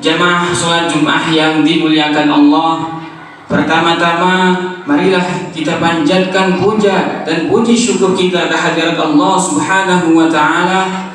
Jamaah sholat Jumat yang dimuliakan Allah, pertama-tama marilah kita panjatkan puja dan puji syukur kita kehadirat Allah Subhanahu wa Ta'ala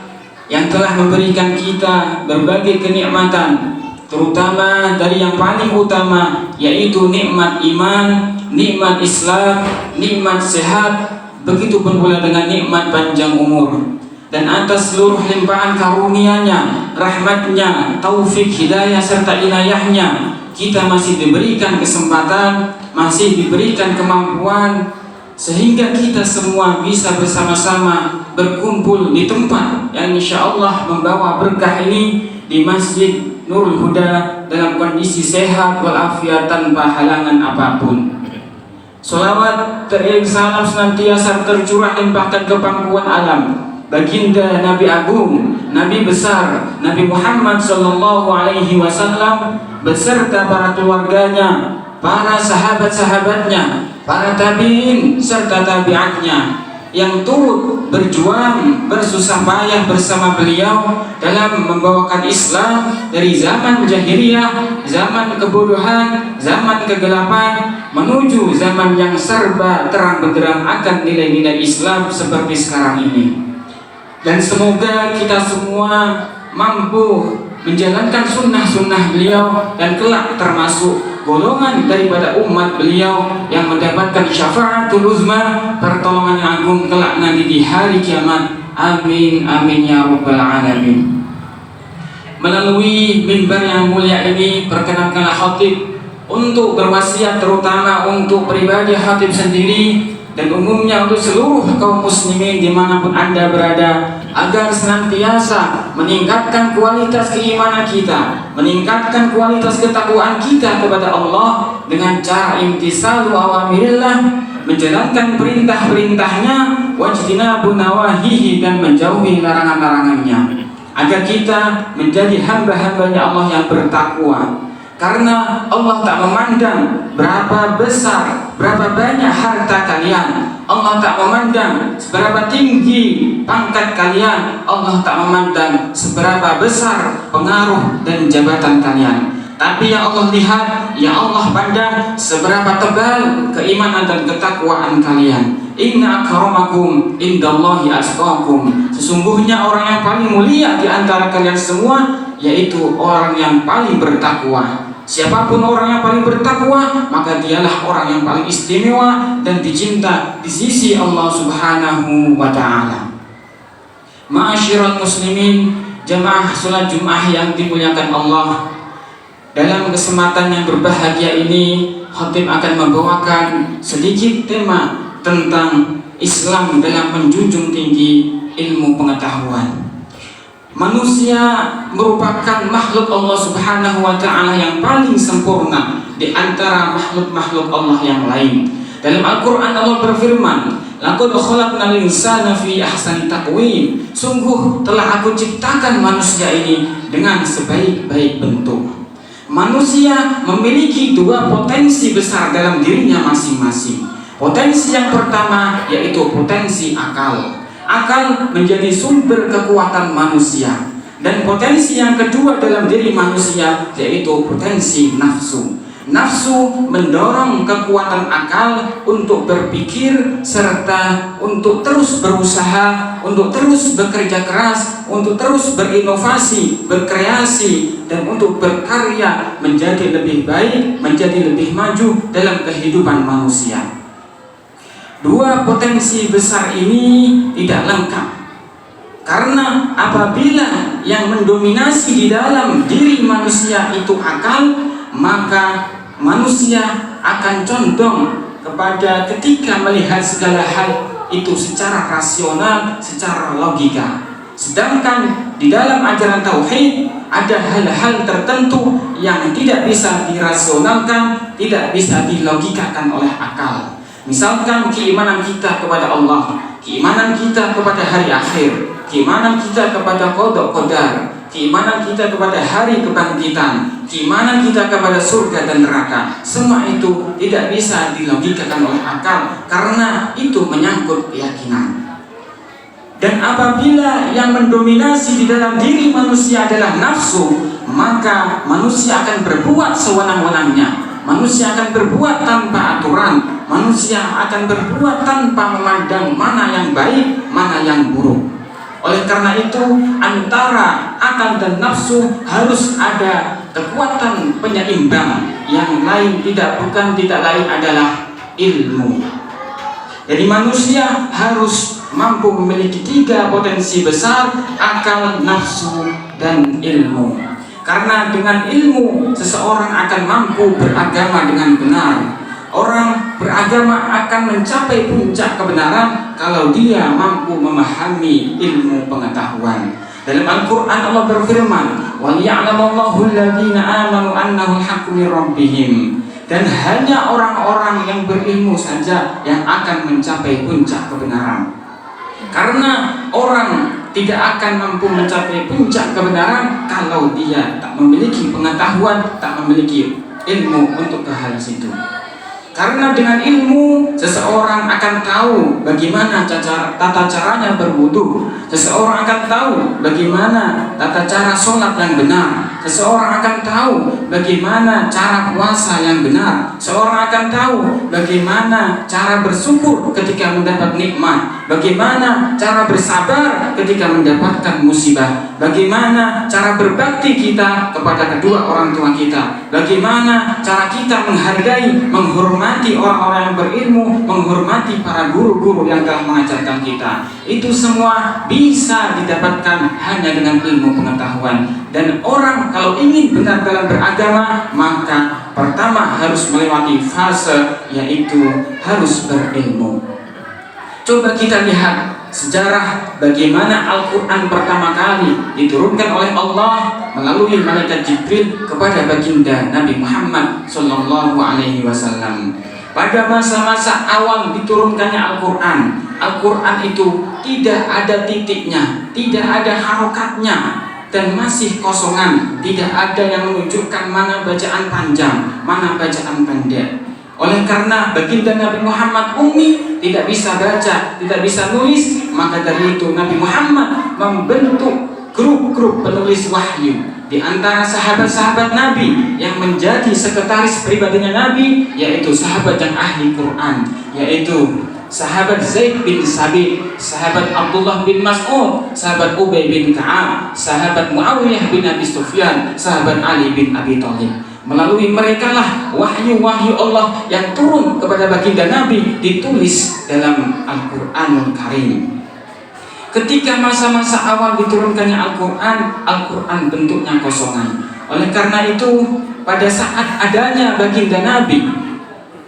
yang telah memberikan kita berbagai kenikmatan, terutama dari yang paling utama yaitu nikmat iman, nikmat Islam, nikmat sehat, begitu pun pula dengan nikmat panjang umur. Dan atas seluruh limpahan karunia-Nya, rahmat-Nya, taufik, hidayah serta inayah-Nya, kita masih diberikan kesempatan, masih diberikan kemampuan, sehingga kita semua bisa bersama-sama berkumpul di tempat yang insya Allah membawa berkah ini, di Masjid Nurul Huda, dalam kondisi sehat walafiat tanpa halangan apapun. Salawat teriring salam senantiasa tercurah limpahkan ke pangkuan alam baginda Nabi Agung, Nabi besar, Nabi Muhammad Sallallahu Alaihi Wasallam beserta para keluarganya, para sahabat-sahabatnya, para tabi'in serta tabi'atnya yang turut berjuang bersusah payah bersama beliau dalam membawakan Islam dari zaman jahiliyah, zaman kebodohan, zaman kegelapan menuju zaman yang serba terang benderang akan nilai-nilai Islam seperti sekarang ini. Dan semoga kita semua mampu menjalankan sunnah-sunnah beliau dan kelak termasuk golongan daripada umat beliau yang mendapatkan syafaatul uzma, pertolongan yang agung kelak nanti di hari kiamat. Amin amin ya rabbal alamin. Melalui mimbar yang mulia ini, perkenankanlah khatib untuk berwasiat, terutama untuk pribadi khatib sendiri dan umumnya untuk seluruh kaum muslimin dimanapun Anda berada, agar senantiasa meningkatkan kualitas keimanan kita, meningkatkan kualitas ketakwaan kita kepada Allah dengan cara imtisalu awamirillah, menjalankan perintah-perintahnya, wajtinabu nawahihi, dan menjauhi larangan-larangannya, agar kita menjadi hamba-hambanya Allah yang bertakwa. Karena Allah tak memandang berapa besar, berapa banyak harta kalian, Allah tak memandang seberapa tinggi pangkat kalian, Allah tak memandang seberapa besar pengaruh dan jabatan kalian. Tapi yang Allah lihat, yang Allah pandang seberapa tebal keimanan dan ketakwaan kalian. Inna akramakum indallahi atqakum. Sesungguhnya orang yang paling mulia di antara kalian semua yaitu orang yang paling bertakwa. Siapapun orang yang paling bertakwa, maka dialah orang yang paling istimewa dan dicinta di sisi Allah Subhanahu wa Ta'ala. Ma'asyiral muslimin, jamaah salat Jumat yang dimuliakan Allah, dalam kesempatan yang berbahagia ini, khatib akan membawakan sedikit tema tentang Islam dalam menjunjung tinggi ilmu pengetahuan. Manusia merupakan makhluk Allah Subhanahu wa Ta'ala yang paling sempurna di antara makhluk-makhluk Allah yang lain. Dalam Al-Quran Allah berfirman, laqad khalaqnal insana fi ahsani taqwim. Sungguh telah aku ciptakan manusia ini dengan sebaik-baik bentuk. Manusia memiliki dua potensi besar dalam dirinya masing-masing. Potensi yang pertama yaitu potensi akal. Akal menjadi sumber kekuatan manusia. Dan potensi yang kedua dalam diri manusia yaitu potensi nafsu. Nafsu mendorong kekuatan akal untuk berpikir serta untuk terus berusaha, untuk terus bekerja keras, untuk terus berinovasi, berkreasi, dan untuk berkarya menjadi lebih baik, menjadi lebih maju dalam kehidupan manusia. Dua potensi besar ini tidak lengkap, karena apabila yang mendominasi di dalam diri manusia itu akal, maka manusia akan condong kepada ketika melihat segala hal itu secara rasional, secara logika. Sedangkan di dalam ajaran tauhid ada hal-hal tertentu yang tidak bisa dirasionalkan, tidak bisa dilogikakan oleh akal. Misalkan keimanan kita kepada Allah, keimanan kita kepada hari akhir, keimanan kita kepada qada qadar, keimanan kita kepada hari kebangkitan, keimanan kita kepada surga dan neraka. Semua itu tidak bisa dilogikakan oleh akal karena itu menyangkut keyakinan. Dan apabila yang mendominasi di dalam diri manusia adalah nafsu, maka manusia akan berbuat sewenang-wenangnya. Manusia akan berbuat tanpa aturan. Manusia akan berbuat tanpa memandang mana yang baik, mana yang buruk. Oleh karena itu, antara akal dan nafsu harus ada kekuatan penyeimbang. Yang lain tidak lain adalah ilmu. Jadi manusia harus mampu memiliki 3 potensi besar: akal, nafsu, dan ilmu. Karena dengan ilmu seseorang akan mampu beragama dengan benar. Orang beragama akan mencapai puncak kebenaran kalau dia mampu memahami ilmu pengetahuan. Dalam Al-Quran Allah berfirman, وَلِيَعْلَمَ الَّذِينَ آمَنُوا أَنَّهُ الْحَقُّ مِنْ رَبِّهِمْ. Dan hanya orang-orang yang berilmu saja yang akan mencapai puncak kebenaran. Karena orang tidak akan mampu mencapai puncak kebenaran kalau dia tak memiliki pengetahuan, tak memiliki ilmu untuk ke hal situ. Karena dengan ilmu seseorang akan tahu bagaimana tata caranya berwudu. Seseorang akan tahu bagaimana tata cara sholat yang benar. Seseorang akan tahu bagaimana cara puasa yang benar. Seseorang akan tahu bagaimana cara bersyukur ketika mendapat nikmat. Bagaimana cara bersabar ketika mendapatkan musibah. Bagaimana cara berbakti kita kepada kedua orang tua kita. Bagaimana cara kita menghargai, menghormati orang-orang yang berilmu, menghormati para guru-guru yang telah mengajarkan kita. Itu semua bisa didapatkan hanya dengan ilmu pengetahuan. Dan orang kalau ingin benar dalam beragama, maka pertama harus melewati fase, yaitu harus berilmu. Coba kita lihat sejarah bagaimana Al-Quran pertama kali diturunkan oleh Allah melalui malaikat Jibril kepada baginda Nabi Muhammad SAW. Pada masa-masa awal diturunkannya Al-Quran, Al-Quran itu tidak ada titiknya, tidak ada harokatnya, dan masih kosongan. Tidak ada yang menunjukkan mana bacaan panjang, mana bacaan pendek. Oleh karena baginda Nabi Muhammad ummi, tidak bisa baca, tidak bisa nulis, maka dari itu Nabi Muhammad membentuk grup-grup penulis wahyu. Di antara sahabat-sahabat Nabi yang menjadi sekretaris pribadinya Nabi, yaitu sahabat yang ahli Quran, yaitu sahabat Zaid bin Sabit, sahabat Abdullah bin Mas'ud, sahabat Ubay bin Ka'ab, sahabat Muawiyah bin Abi Sufyan, sahabat Ali bin Abi Thalib. Melalui mereka lah wahyu-wahyu Allah yang turun kepada baginda Nabi ditulis dalam Al-Quranul Karim. Ketika masa-masa awal diturunkannya Al-Quran, Al-Quran bentuknya kosongan. Oleh karena itu, pada saat adanya baginda Nabi,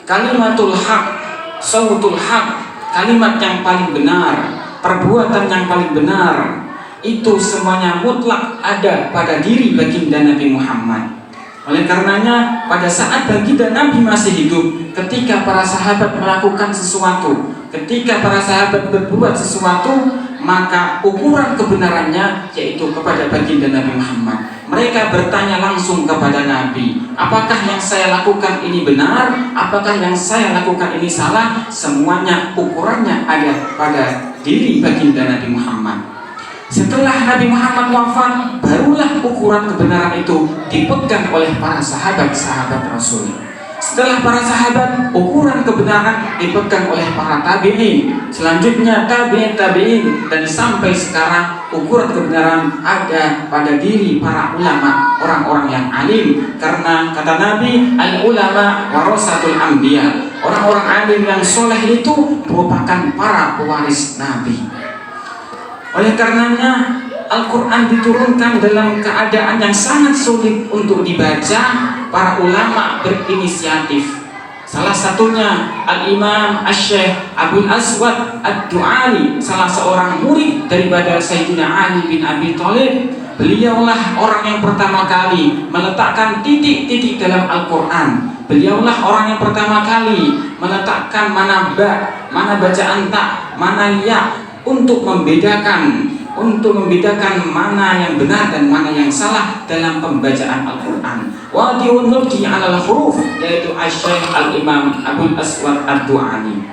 kalimatul haq, sautul haq, kalimat yang paling benar, perbuatan yang paling benar, itu semuanya mutlak ada pada diri baginda Nabi Muhammad. Oleh karenanya, pada saat baginda Nabi masih hidup, ketika para sahabat melakukan sesuatu, ketika para sahabat berbuat sesuatu, maka ukuran kebenarannya yaitu kepada baginda Nabi Muhammad. Mereka bertanya langsung kepada Nabi, apakah yang saya lakukan ini benar? Apakah yang saya lakukan ini salah? Semuanya ukurannya ada pada diri baginda Nabi Muhammad. Setelah Nabi Muhammad wafat, barulah ukuran kebenaran itu dipegang oleh para sahabat-sahabat Rasul. Setelah para sahabat, ukuran kebenaran dipegang oleh para tabi'in. Selanjutnya tabi'in, dan sampai sekarang ukuran kebenaran ada pada diri para ulama, orang-orang yang alim. Karena kata Nabi, al-ulama warasatul anbiya. Orang-orang alim yang soleh itu merupakan para pewaris Nabi. Oleh karenanya Al-Quran diturunkan dalam keadaan yang sangat sulit untuk dibaca. Para ulama berinisiatif. Salah satunya Al-Imam Asy-Syaikh Abul Aswad Ad-Du'ali, salah seorang murid daripada Sayyidina Ali bin Abi Thalib. Beliaulah orang yang pertama kali meletakkan titik-titik dalam Al-Quran. Beliaulah orang yang pertama kali meletakkan mana ba, mana bacaan ta, mana ya, untuk membedakan mana yang benar dan mana yang salah dalam pembacaan Al-Quran. Wadi'un nurki alal huruf, yaitu Asy-Syaikh Al-Imam Abul Aswad Ad-Du'ali.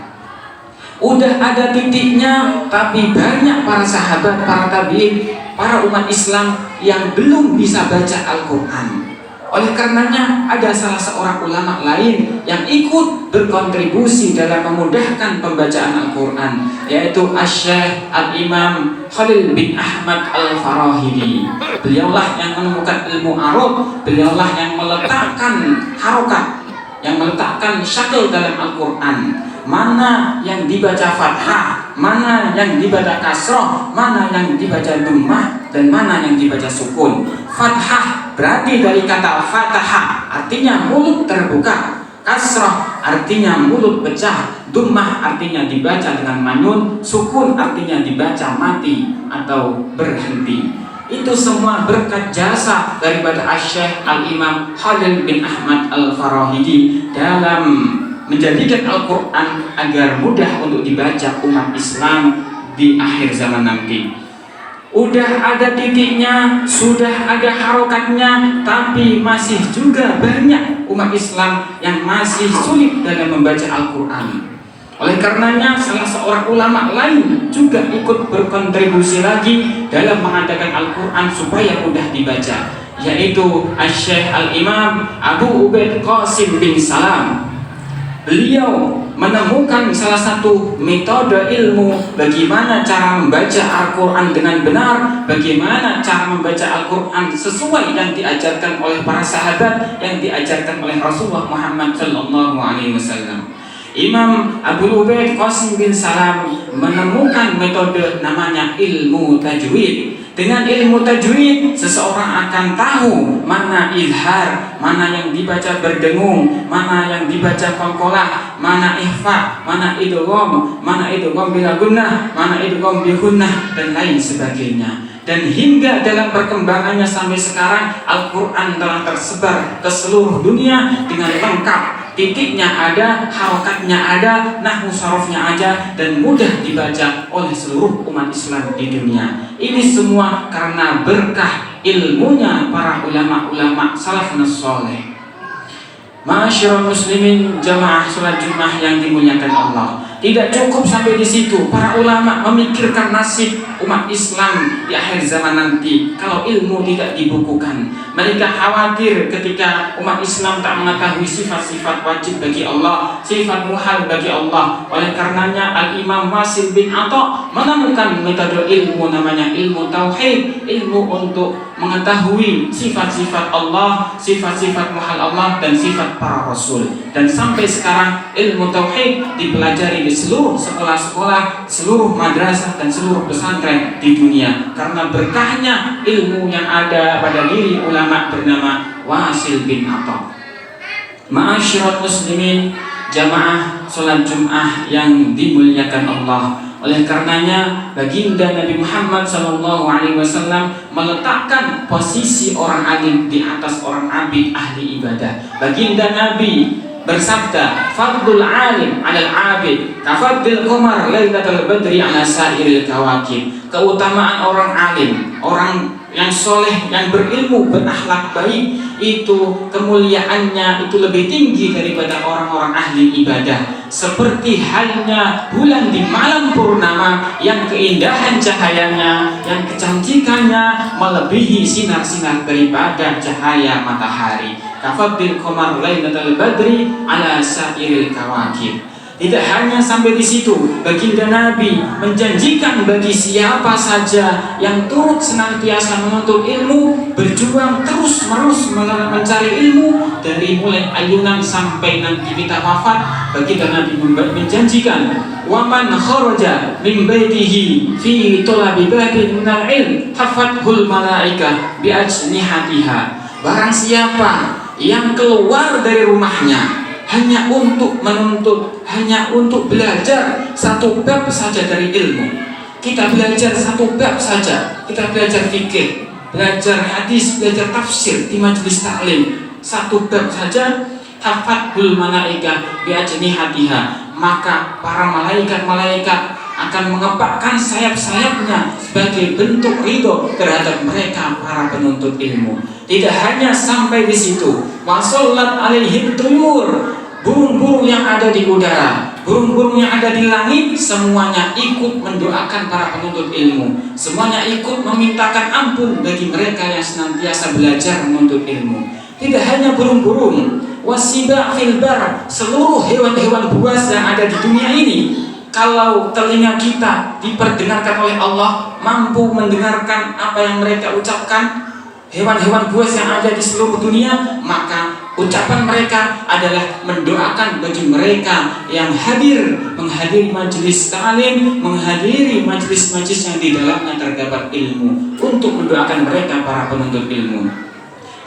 Udah ada titiknya, tapi banyak para sahabat, para tabi'in, para umat Islam yang belum bisa baca Al-Quran. Oleh karenanya ada salah seorang ulama lain yang ikut berkontribusi dalam memudahkan pembacaan Al-Quran, yaitu Asy-Syaikh Al-Imam Khalil bin Ahmad Al-Farahidi. Beliaulah yang menemukan ilmu arab, beliaulah yang meletakkan harokat, yang meletakkan syakl dalam Al-Quran. Mana yang dibaca fathah, mana yang dibaca kasroh, mana yang dibaca dhammah, dan mana yang dibaca sukun. Fathah berarti dari kata fatahah, artinya mulut terbuka. Kasroh artinya mulut pecah. Dhammah artinya dibaca dengan manyun. Sukun artinya dibaca mati atau berhenti. Itu semua berkat jasa daripada Asy-Syaikh Al-Imam Khalil bin Ahmad Al-Farahidi dalam menjadikan Al-Quran agar mudah untuk dibaca umat Islam di akhir zaman nanti. Udah ada titiknya, sudah ada harokatnya, tapi masih juga banyak umat Islam yang masih sulit dalam membaca Al-Quran. Oleh karenanya salah seorang ulama lain juga ikut berkontribusi lagi dalam mengadakan Al-Quran supaya mudah dibaca, yaitu Asy-Syaikh Al-Imam Abu Ubaid Qasim bin Salam. Beliau menemukan salah satu metode ilmu bagaimana cara membaca Al-Quran dengan benar, bagaimana cara membaca Al-Quran sesuai yang diajarkan oleh para sahabat, yang diajarkan oleh Rasulullah Muhammad SAW. Imam Abu Ubaid Qasim bin Salam menemukan metode namanya ilmu tajwid. Dengan ilmu tajwid, seseorang akan tahu mana izhar, mana yang dibaca berdengung, mana yang dibaca qalqalah, mana ikhfa, mana idgham, mana idgham bila gunnah, mana idgham bi gunnah, dan lain sebagainya. Dan hingga dalam perkembangannya sampai sekarang, Al-Quran telah tersebar ke seluruh dunia dengan lengkap. Titiknya ada, harokatnya ada, nahwu sarofnya ada, dan mudah dibaca oleh seluruh umat Islam di dunia. Ini semua karena berkah ilmunya para ulama-ulama salafun saleh. Ma'asyiral muslimin, jamaah salat Jumat yang dimuliakan Allah. Tidak cukup sampai di situ. Para ulama memikirkan nasib umat Islam di akhir zaman nanti kalau ilmu tidak dibukukan. Mereka khawatir ketika umat Islam tak mengetahui sifat-sifat wajib bagi Allah, sifat muhal bagi Allah. Oleh karenanya Al-Imam Wasil bin Atha menemukan metode ilmu namanya ilmu tauhid, ilmu untuk mengetahui sifat-sifat Allah, sifat-sifat muhal Allah, dan sifat para rasul. Dan sampai sekarang ilmu tauhid dipelajari di seluruh sekolah-sekolah, seluruh madrasah, dan seluruh pesantren di dunia karena berkahnya ilmu yang ada pada diri ulama bernama Wasil bin Atha. Ma'asyiral muslimin, jamaah salat Jumat yang dimuliakan Allah. Oleh karenanya baginda Nabi Muhammad SAW meletakkan posisi orang alim di atas orang abid ahli ibadah. Baginda Nabi bersabda, "Fadlul alim 'alal 'abid kafadlil qamar lailatul badri 'ala sa'iril kawakib." Keutamaan orang alim, orang yang soleh, yang berilmu, berakhlak baik, itu kemuliaannya itu lebih tinggi daripada orang-orang ahli ibadah. Seperti halnya bulan di malam purnama yang keindahan cahayanya, yang kecantikannya melebihi sinar-sinar daripada cahaya matahari. Kafadil qamar lailatul badri ala sa'iril kawakib. Tidak hanya sampai di situ, baginda Nabi menjanjikan bagi siapa saja yang turut senantiasa menuntut ilmu, berjuang terus-menerus mencari ilmu dari mulai ayunan sampai nanti kita wafat. Baginda Nabi menjanjikan, "Wa man kharaja min baitihi fi talabi babin minal ilm hafathul malaikah bi ajnihatiha." Barang siapa yang keluar dari rumahnya hanya untuk menuntut, hanya untuk belajar satu bab saja dari ilmu. Kita belajar satu bab saja, kita belajar fikih, belajar hadis, belajar tafsir di majelis taklim, satu bab saja, hafathul malaikah bi ajnihatiha, maka para malaikat-malaikat akan mengepakkan sayap-sayapnya sebagai bentuk ridho terhadap mereka para penuntut ilmu. Tidak hanya sampai di situ, wasallat alaihim tuyur, burung-burung yang ada di udara, burung-burung yang ada di langit semuanya ikut mendoakan para penuntut ilmu, semuanya ikut memintakan ampun bagi mereka yang senantiasa belajar menuntut ilmu. Tidak hanya burung-burung, wasiba fil bar, seluruh hewan-hewan buas yang ada di dunia ini, kalau telinga kita diperdengarkan oleh Allah, mampu mendengarkan apa yang mereka ucapkan, hewan-hewan buas yang ada di seluruh dunia, maka ucapan mereka adalah mendoakan bagi mereka yang hadir, menghadiri majelis ta'lim, menghadiri majelis-majelis yang di dalamnya terdapat ilmu, untuk mendoakan mereka para penuntut ilmu.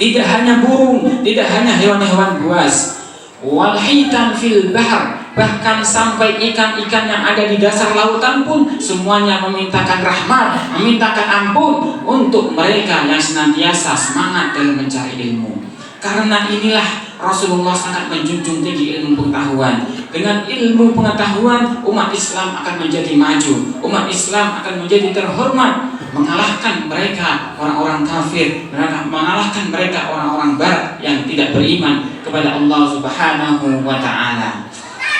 Tidak hanya burung, tidak hanya hewan-hewan buas, wal hitan fil bahr, bahkan sampai ikan-ikan yang ada di dasar lautan pun semuanya memintakan rahmat, memintakan ampun untuk mereka yang senantiasa semangat dalam mencari ilmu. Karena inilah Rasulullah sangat menjunjung tinggi ilmu pengetahuan. Dengan ilmu pengetahuan, umat Islam akan menjadi maju, umat Islam akan menjadi terhormat, mengalahkan mereka orang-orang kafir, mengalahkan mereka orang-orang barat yang tidak beriman kepada Allah Subhanahu wa ta'ala.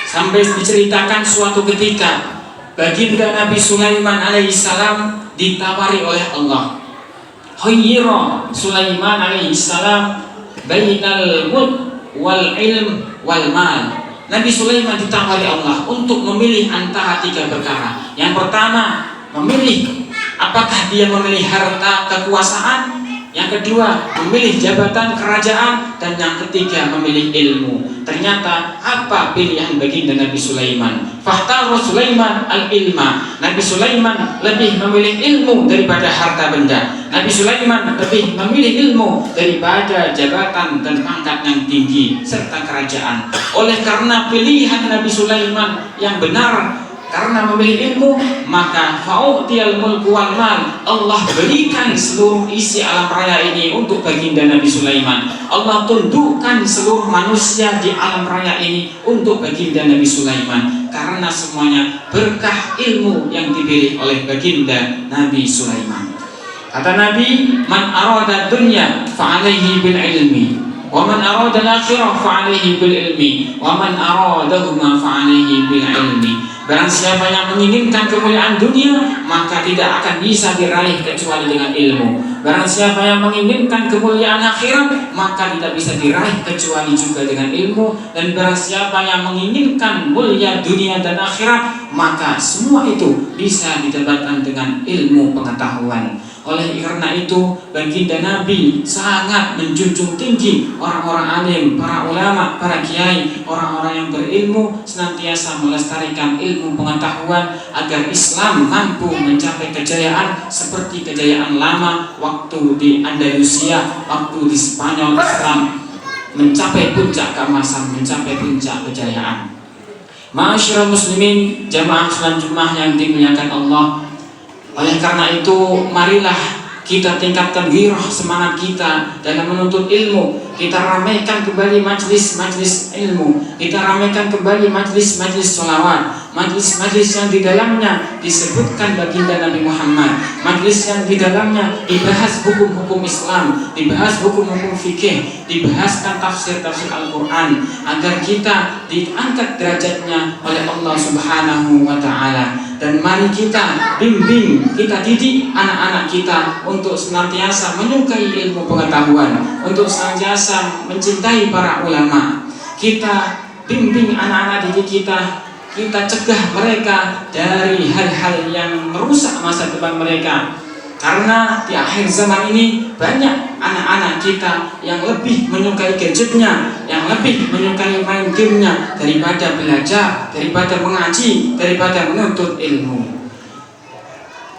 Sampai diceritakan suatu ketika baginda Nabi Sulaiman alaihissalam ditawari oleh Allah. Khayyira Sulaiman alaihissalam bainal mulk wal ilm wal mal. Nabi Sulaiman ditawari Allah untuk memilih antara 3 perkara. Yang pertama, memilih apakah dia memilih harta kekuasaan, yang kedua memilih jabatan kerajaan, dan yang ketiga memilih ilmu. Ternyata apa pilihan baginda Nabi Sulaiman? Fahtara Sulaiman al-ilma. Nabi Sulaiman lebih memilih ilmu daripada harta benda. Nabi Sulaiman lebih memilih ilmu daripada jabatan dan pangkat yang tinggi serta kerajaan. Oleh karena pilihan Nabi Sulaiman yang benar, karena memilih ilmu, maka fa'utiyal mulku wal mal, Allah berikan seluruh isi alam raya ini untuk baginda Nabi Sulaiman. Allah tundukkan seluruh manusia di alam raya ini untuk baginda Nabi Sulaiman, karena semuanya berkah ilmu yang dipilih oleh baginda Nabi Sulaiman. Kata Nabi, man arada dunya fa'alaihi bil ilmi, wa man arada al-akhirah fa'alaihi bil ilmi, wa man aradahuma fa'alaihi bil ilmi. Barang siapa yang menginginkan kemuliaan dunia, maka tidak akan bisa diraih kecuali dengan ilmu. Barang siapa yang menginginkan kemuliaan akhirat, maka tidak bisa diraih kecuali juga dengan ilmu. Dan barang siapa yang menginginkan mulia dunia dan akhirat, maka semua itu bisa didapatkan dengan ilmu pengetahuan. Oleh karena itu, baginda Nabi sangat menjunjung tinggi orang-orang alim, para ulama, para kiai, orang-orang yang berilmu, senantiasa melestarikan ilmu pengetahuan agar Islam mampu mencapai kejayaan seperti kejayaan lama waktu di Andalusia, waktu di Spanyol. Islam mencapai puncak keemasan, mencapai puncak kejayaan. Ma'asyiral muslimin, jamaah salat Jumat yang dimuliakan Allah. Oleh karena itu, marilah kita tingkatkan gairah semangat kita dalam menuntut ilmu. Kita ramaikan kembali majlis-majlis ilmu. Kita ramaikan kembali majlis-majlis sholawat, majlis-majlis yang di dalamnya disebutkan baginda Nabi Muhammad, majlis yang di dalamnya dibahas hukum-hukum Islam, dibahas hukum-hukum fikih, dibahaskan tafsir-tafsir Al-Quran, agar kita diangkat derajatnya oleh Allah Subhanahu wa ta'ala. Dan mari kita bimbing, kita didik anak-anak kita untuk senantiasa menyukai ilmu pengetahuan, untuk senantiasa mencintai para ulama. Kita bimbing anak-anak didik kita, kita cegah mereka dari hal-hal yang merusak masa depan mereka. Karena di akhir zaman ini banyak anak-anak kita yang lebih menyukai gadgetnya, yang lebih menyukai main gamenya daripada belajar, daripada mengaji, daripada menuntut ilmu.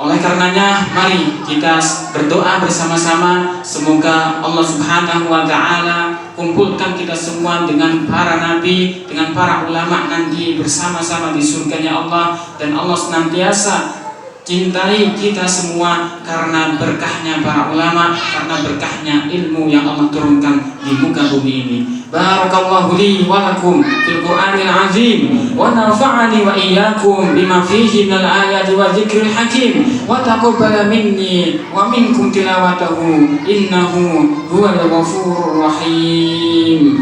Oleh karenanya, mari kita berdoa bersama-sama, semoga Allah Subhanahu wa ta'ala kumpulkan kita semua dengan para nabi, dengan para ulama nanti bersama-sama di surganya Allah. Dan Allah senantiasa cintai kita semua karena berkahnya para ulama, karena berkahnya ilmu yang Allah turunkan di muka bumi ini. Barakallahu li wa lakum fil Qur'anil azim, wa nafa'ani wa iyyakum bima fihi minal ayati wa dzikril hakim, wa taqabbala minni wa minkum tilawatahu innahu huwal ghafurur rahim.